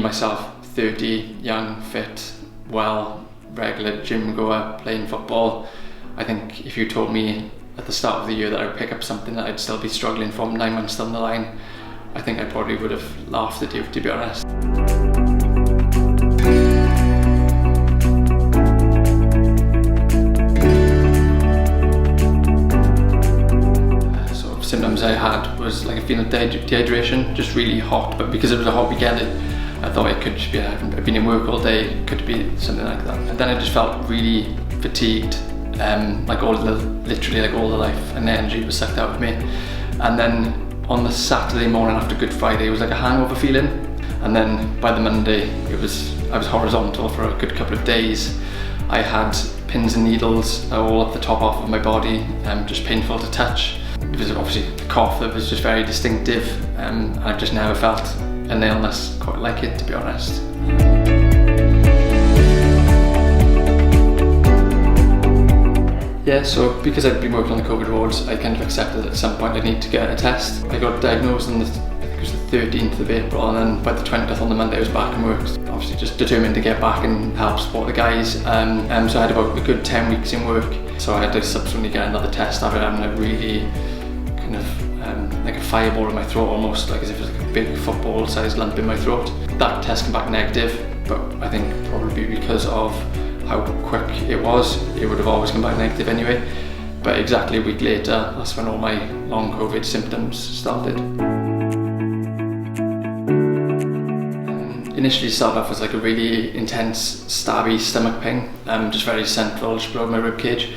myself 30, young, fit, well, regular gym goer, playing football. I think if you told me at the start of the year that I would pick up something that I'd still be struggling from 9 months down the line, I think I probably would have laughed at you, to be honest. Sort of symptoms I had was like a feeling of dehydration, just really hot, but because it was a hot weekend, I thought it could just be, I've been in work all day, it could be something like that. And then I just felt really fatigued, like literally like all the life and energy was sucked out of me. And then on the Saturday morning after Good Friday, it was like a hangover feeling. And then by the Monday, I was horizontal for a good couple of days. I had pins and needles all up the top half of my body, just painful to touch. It was obviously a cough that was just very distinctive, and I've just never felt an illness quite like it, to be honest. Yeah, so because I'd been working on the COVID wards, I kind of accepted that at some point I'd need to get a test. I got diagnosed on I think it was the 13th of April, and then by the 20th on the Monday I was back in work. Obviously just determined to get back and help support the guys. So I had about a good 10 weeks in work. So I had to subsequently get another test after having a really kind of like a fireball in my throat, almost like as if it was like a big football-sized lump in my throat. That test came back negative, but I think probably because of how quick it was, it would have always come back negative anyway. But exactly a week later, that's when all my long COVID symptoms started. Initially started off as like a really intense, stabby stomach pain, just very central, just below my ribcage.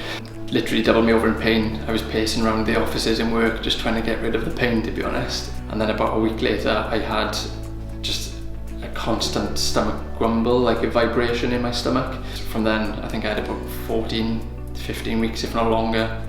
Literally doubled me over in pain. I was pacing around the offices in work, just trying to get rid of the pain, to be honest. And then about a week later, I had just a constant stomach grumble, like a vibration in my stomach. From then, I think I had about 14, 15 weeks, if not longer,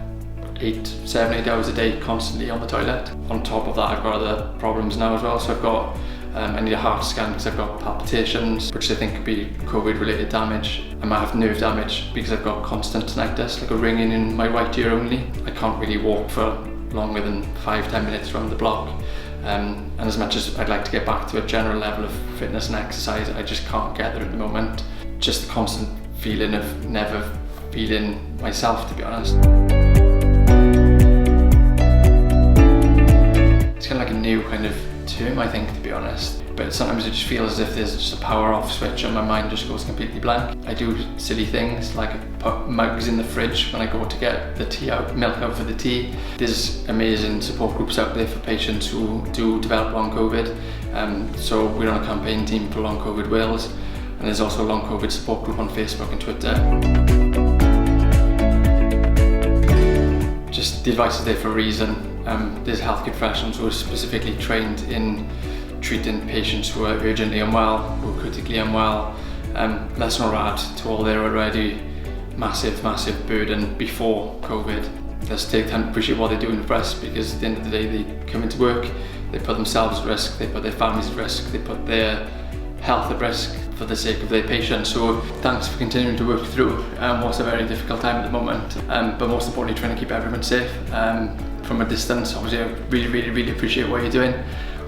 7, 8 hours a day, constantly on the toilet. On top of that, I've got other problems now as well. So I've got, I need a heart scan because I've got palpitations, which I think could be COVID-related damage. I might have nerve damage because I've got constant tinnitus, like a ringing in my right ear only. I can't really walk for longer than 5-10 minutes around the block. And as much as I'd like to get back to a general level of fitness and exercise, I just can't get there at the moment. Just the constant feeling of never feeling myself, to be honest. It's kind of like a new kind of term, I think, to be honest. But sometimes it just feels as if there's just a power off switch and my mind just goes completely blank. I do silly things like put mugs in the fridge when I go to get the tea out, milk out for the tea. There's amazing support groups out there for patients who do develop long COVID. So we're on a campaign team for Long COVID Wales, and there's also a long COVID support group on Facebook and Twitter. Just the advice is there for a reason. There's healthcare professionals who are specifically trained in treating patients who are urgently unwell, who are critically unwell. Let's not add to all their already massive burden before COVID. Let's take time to appreciate what they're doing for us, because at the end of the day they come into work, they put themselves at risk, they put their families at risk, they put their health at risk for the sake of their patients. So thanks for continuing to work through what's a very difficult time at the moment, but most importantly trying to keep everyone safe from a distance. Obviously I really appreciate what you're doing.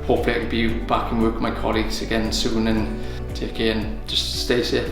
Hopefully I can be back in work with my colleagues again soon, and take care and just stay safe.